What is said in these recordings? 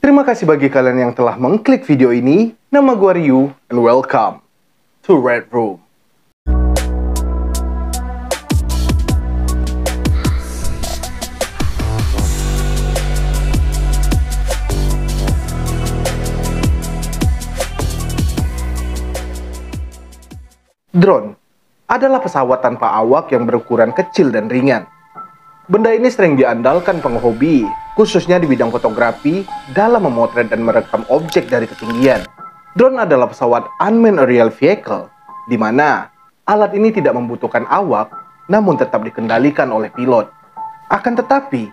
Terima kasih bagi kalian yang telah mengklik video ini. Nama gue Ryu, and welcome to Red Room. Drone adalah pesawat tanpa awak yang berukuran kecil dan ringan. Benda ini sering diandalkan penghobi, khususnya di bidang fotografi, dalam memotret dan merekam objek dari ketinggian. Drone adalah pesawat unmanned aerial vehicle, di mana alat ini tidak membutuhkan awak, namun tetap dikendalikan oleh pilot. Akan tetapi,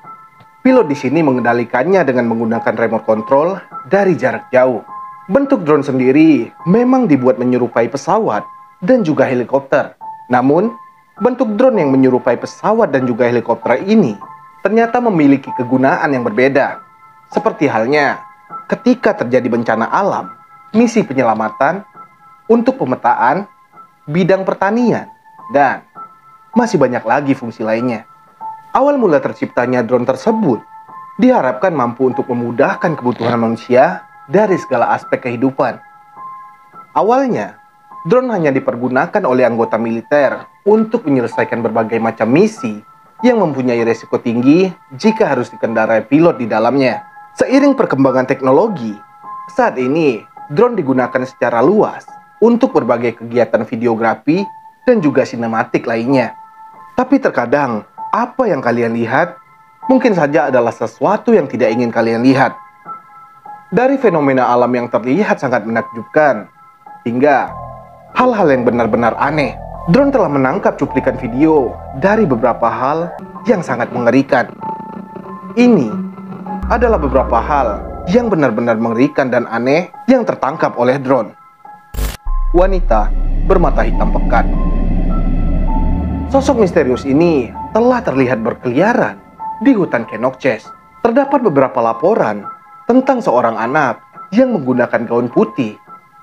pilot di sini mengendalikannya dengan menggunakan remote control dari jarak jauh. Bentuk drone sendiri memang dibuat menyerupai pesawat dan juga helikopter. Namun, bentuk drone yang menyerupai pesawat dan juga helikopter ini ternyata memiliki kegunaan yang berbeda. Seperti halnya ketika terjadi bencana alam, misi penyelamatan, untuk pemetaan, bidang pertanian, dan masih banyak lagi fungsi lainnya. Awal mula terciptanya drone tersebut diharapkan mampu untuk memudahkan kebutuhan manusia dari segala aspek kehidupan. Awalnya, drone hanya dipergunakan oleh anggota militer untuk menyelesaikan berbagai macam misi yang mempunyai resiko tinggi jika harus dikendarai pilot di dalamnya. Seiring perkembangan teknologi, saat ini drone digunakan secara luas untuk berbagai kegiatan videografi dan juga sinematik lainnya. Tapi terkadang, apa yang kalian lihat mungkin saja adalah sesuatu yang tidak ingin kalian lihat. Dari fenomena alam yang terlihat sangat menakjubkan, hingga hal-hal yang benar-benar aneh, drone telah menangkap cuplikan video dari beberapa hal yang sangat mengerikan. Ini adalah beberapa hal yang benar-benar mengerikan dan aneh yang tertangkap oleh drone. Wanita bermata hitam pekat. Sosok misterius ini telah terlihat berkeliaran di hutan Kenokches. Terdapat beberapa laporan tentang seorang anak yang menggunakan gaun putih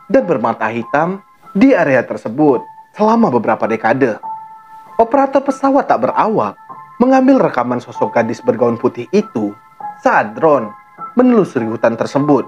dan bermata hitam di area tersebut selama beberapa dekade. Operator pesawat tak berawak mengambil rekaman sosok gadis bergaun putih itu saat drone menelusuri hutan tersebut.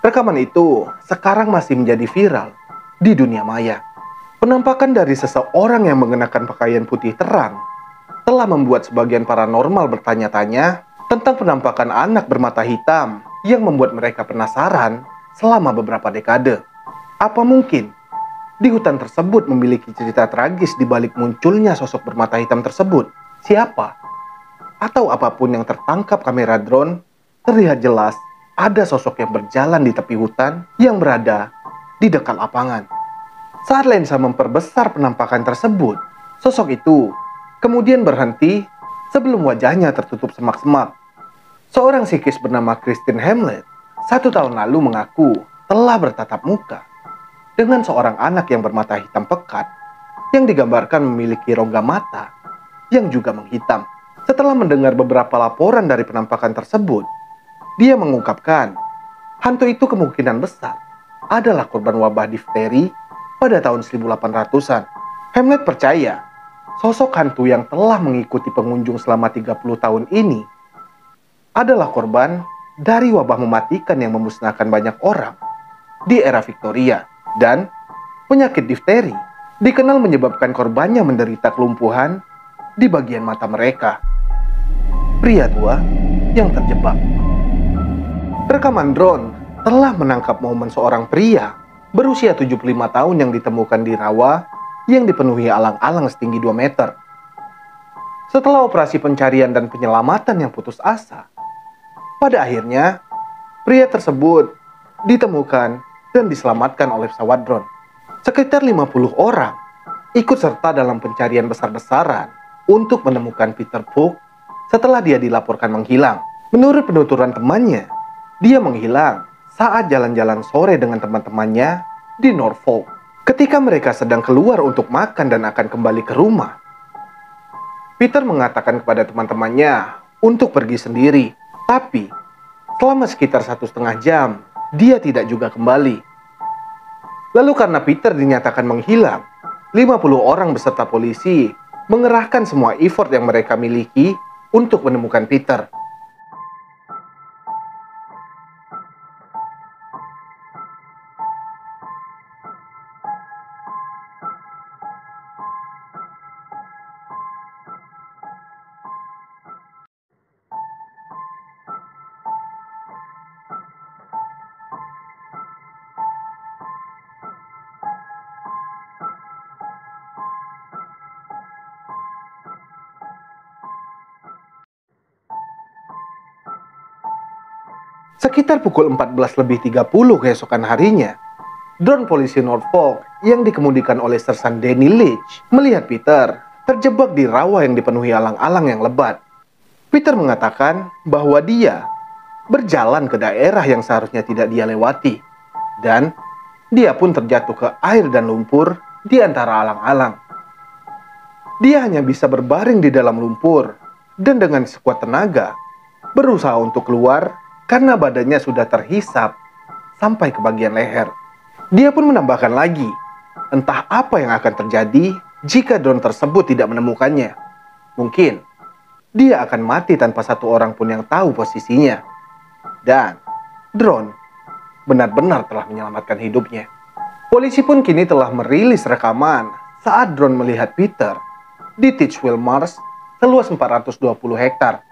Rekaman itu sekarang masih menjadi viral di dunia maya. Penampakan dari seseorang yang mengenakan pakaian putih terang telah membuat sebagian paranormal bertanya-tanya tentang penampakan anak bermata hitam yang membuat mereka penasaran selama beberapa dekade. Apa mungkin di hutan tersebut memiliki cerita tragis di balik munculnya sosok bermata hitam tersebut? Siapa? Atau apapun yang tertangkap kamera drone, terlihat jelas ada sosok yang berjalan di tepi hutan yang berada di dekat lapangan. Saat lensa memperbesar penampakan tersebut, sosok itu kemudian berhenti sebelum wajahnya tertutup semak-semak. Seorang psikis bernama Christine Hamlet 1 tahun lalu mengaku telah bertatap muka dengan seorang anak yang bermata hitam pekat yang digambarkan memiliki rongga mata yang juga menghitam. Setelah mendengar beberapa laporan dari penampakan tersebut, dia mengungkapkan, hantu itu kemungkinan besar adalah korban wabah difteri pada tahun 1800-an. Hamlet percaya, sosok hantu yang telah mengikuti pengunjung selama 30 tahun ini adalah korban dari wabah mematikan yang memusnahkan banyak orang di era Victoria. Dan penyakit difteri dikenal menyebabkan korbannya menderita kelumpuhan di bagian mata mereka. Pria tua yang terjebak. Rekaman drone telah menangkap momen seorang pria berusia 75 tahun yang ditemukan di rawa yang dipenuhi alang-alang setinggi 2 meter. Setelah operasi pencarian dan penyelamatan yang putus asa, pada akhirnya pria tersebut ditemukan dan diselamatkan oleh pesawat drone. Sekitar 50 orang ikut serta dalam pencarian besar-besaran untuk menemukan Peter Phook setelah dia dilaporkan menghilang. Menurut penuturan temannya, dia menghilang saat jalan-jalan sore dengan teman-temannya di Norfolk. Ketika mereka sedang keluar untuk makan dan akan kembali ke rumah, Peter mengatakan kepada teman-temannya untuk pergi sendiri. Tapi selama sekitar 1,5 jam, dia tidak juga kembali. Lalu karena Peter dinyatakan menghilang, 50 orang beserta polisi mengerahkan semua effort yang mereka miliki untuk menemukan Peter. Sekitar pukul 14.30 keesokan harinya, drone polisi Norfolk yang dikemudikan oleh Sersan Danny Leach melihat Peter terjebak di rawa yang dipenuhi alang-alang yang lebat. Peter mengatakan bahwa dia berjalan ke daerah yang seharusnya tidak dia lewati, dan dia pun terjatuh ke air dan lumpur di antara alang-alang. Dia hanya bisa berbaring di dalam lumpur dan dengan sekuat tenaga berusaha untuk keluar karena badannya sudah terhisap sampai ke bagian leher. Dia pun menambahkan lagi, entah apa yang akan terjadi jika drone tersebut tidak menemukannya. Mungkin dia akan mati tanpa satu orang pun yang tahu posisinya. Dan drone benar-benar telah menyelamatkan hidupnya. Polisi pun kini telah merilis rekaman saat drone melihat Peter di Titchfield Marsh seluas 420 hektar.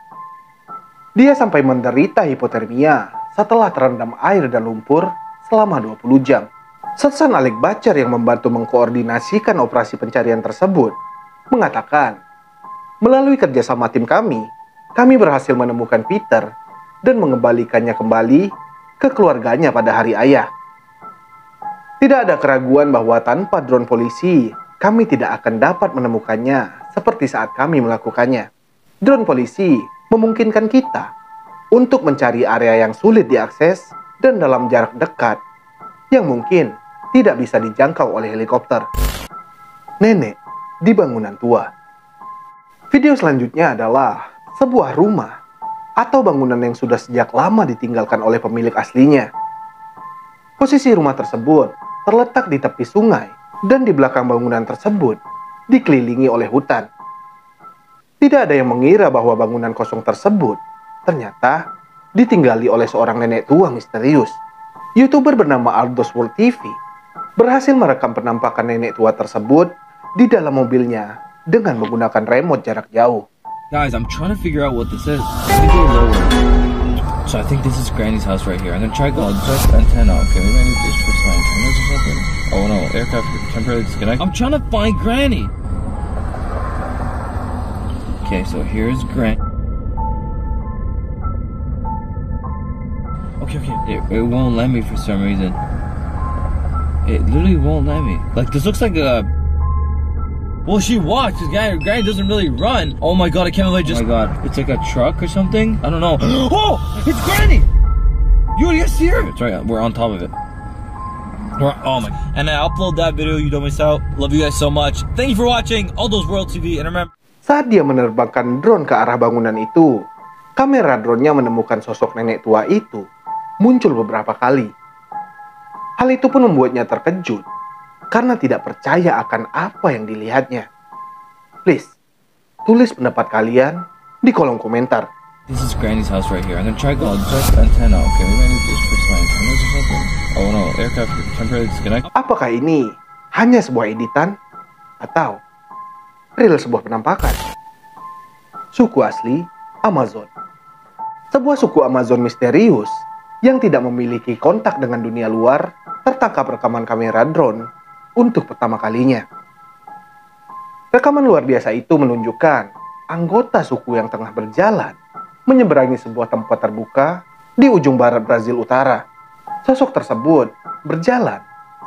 Dia sampai menderita hipotermia setelah terendam air dan lumpur selama 20 jam. Sersan Alec Butcher yang membantu mengkoordinasikan operasi pencarian tersebut mengatakan, melalui kerjasama tim kami berhasil menemukan Peter dan mengembalikannya kembali ke keluarganya pada hari ayah. Tidak ada keraguan bahwa tanpa drone polisi, kami tidak akan dapat menemukannya seperti saat kami melakukannya. Drone polisi memungkinkan kita untuk mencari area yang sulit diakses dan dalam jarak dekat yang mungkin tidak bisa dijangkau oleh helikopter. Nenek di bangunan tua. Video selanjutnya adalah sebuah rumah atau bangunan yang sudah sejak lama ditinggalkan oleh pemilik aslinya. Posisi rumah tersebut terletak di tepi sungai dan di belakang bangunan tersebut dikelilingi oleh hutan. Tidak ada yang mengira bahwa bangunan kosong tersebut ternyata ditinggali oleh seorang nenek tua misterius. YouTuber bernama Aldos World TV berhasil merekam penampakan nenek tua tersebut di dalam mobilnya dengan menggunakan remote jarak jauh. Guys, I'm trying to figure out what this is. Let me go lower. So I think this is Granny's house right here. I'm gonna try going just antenna. Okay, maybe I need to switch my antennas or something. Oh no, aircraft temporarily disconnect. I'm trying to find Granny. Okay, so here's Granny. Okay, it won't let me for some reason. It literally won't let me. Like, this looks like a... Well, she walks. Granny doesn't really run. Oh my god, I can't believe I just... Oh my god, it's like a truck or something? I don't know. Oh, it's Granny! You see her? It's right, we're on top of it. Oh my... And I upload that video, you don't miss out. Love you guys so much. Thank you for watching Aldos World TV, and remember... Saat dia menerbangkan drone ke arah bangunan itu, kamera drone-nya menemukan sosok nenek tua itu muncul beberapa kali. Hal itu pun membuatnya terkejut karena tidak percaya akan apa yang dilihatnya. Please, tulis pendapat kalian di kolom komentar. This is Granny's house right here. I'm gonna try going just antenna. Okay, maybe I need to switch my antennas or something. Oh no, aircraft temporarily disconnect. Apakah ini hanya sebuah editan atau real sebuah penampakan? suku asli Amazon. Sebuah suku Amazon misterius yang tidak memiliki kontak dengan dunia luar tertangkap rekaman kamera drone untuk pertama kalinya. Rekaman luar biasa itu menunjukkan anggota suku yang tengah berjalan menyeberangi sebuah tempat terbuka di ujung barat Brazil Utara. Sosok tersebut berjalan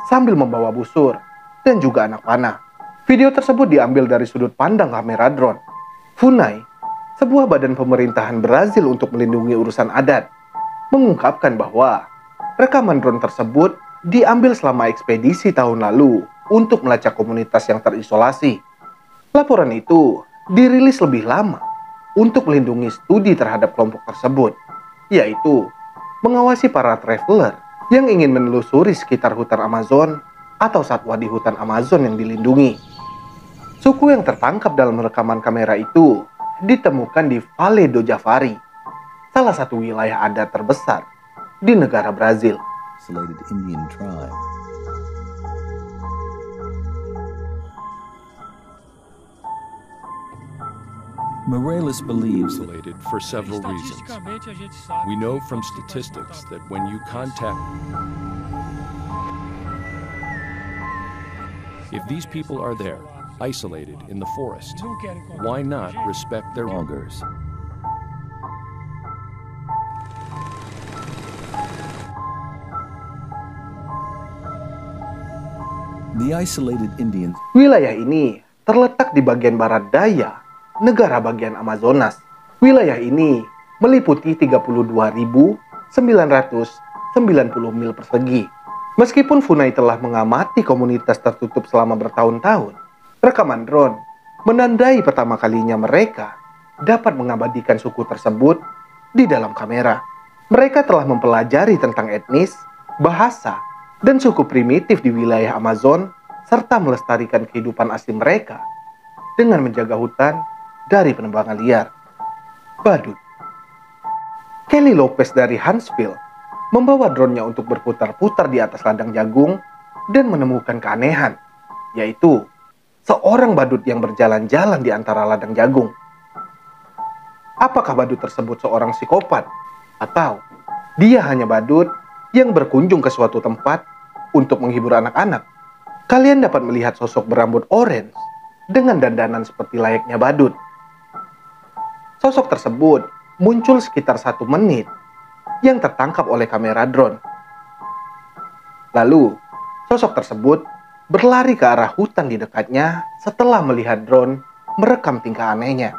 sambil membawa busur dan juga anak panah. Video tersebut diambil dari sudut pandang kamera drone. FUNAI, sebuah badan pemerintahan Brazil untuk melindungi urusan adat, mengungkapkan bahwa rekaman drone tersebut diambil selama ekspedisi tahun lalu untuk melacak komunitas yang terisolasi. Laporan itu dirilis lebih lama untuk melindungi studi terhadap kelompok tersebut, yaitu mengawasi para traveler yang ingin menelusuri sekitar hutan Amazon atau satwa di hutan Amazon yang dilindungi. Suku yang tertangkap dalam rekaman kamera itu ditemukan di Vale do Javari, salah satu wilayah adat terbesar di negara Brazil. Isolated Indian tribe. Morales believes that Isolated for several reasons. We know from statistics that when you contact... If these people are there, isolated in the forest, why not respect their augurs. The isolated Indians. Wilayah ini terletak di bagian barat daya negara bagian Amazonas. Wilayah ini meliputi 32.990 mil persegi. Meskipun FUNAI telah mengamati komunitas tertutup selama bertahun-tahun, rekaman drone menandai pertama kalinya mereka dapat mengabadikan suku tersebut di dalam kamera. Mereka telah mempelajari tentang etnis, bahasa, dan suku primitif di wilayah Amazon, serta melestarikan kehidupan asli mereka dengan menjaga hutan dari penebangan liar. Badut. Kelly Lopez dari Huntsville membawa drone-nya untuk berputar-putar di atas ladang jagung dan menemukan keanehan, yaitu seorang badut yang berjalan-jalan di antara ladang jagung. Apakah badut tersebut seorang psikopat? Atau dia hanya badut yang berkunjung ke suatu tempat untuk menghibur anak-anak? Kalian dapat melihat sosok berambut orange dengan dandanan seperti layaknya badut. Sosok tersebut muncul sekitar 1 menit yang tertangkap oleh kamera drone. Lalu, sosok tersebut berlari ke arah hutan di dekatnya setelah melihat drone merekam tingkah anehnya.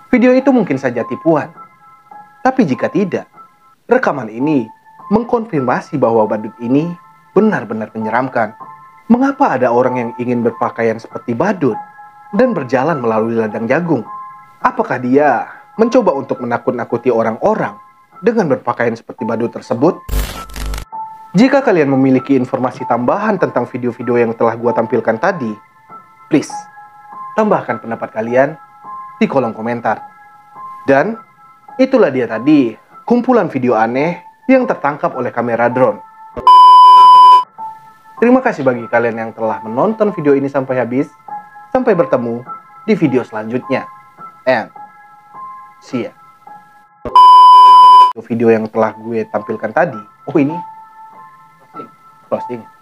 Video itu mungkin saja tipuan. Tapi jika tidak, rekaman ini mengkonfirmasi bahwa badut ini benar-benar menyeramkan. Mengapa ada orang yang ingin berpakaian seperti badut dan berjalan melalui ladang jagung? Apakah dia mencoba untuk menakut-nakuti orang-orang dengan berpakaian seperti badut tersebut? Jika kalian memiliki informasi tambahan tentang video-video yang telah gua tampilkan tadi, please, tambahkan pendapat kalian di kolom komentar. Dan itulah dia tadi kumpulan video aneh yang tertangkap oleh kamera drone. Terima kasih bagi kalian yang telah menonton video ini sampai habis. Sampai bertemu di video selanjutnya. And see ya. Video yang telah gue tampilkan tadi. Oh, ini closing.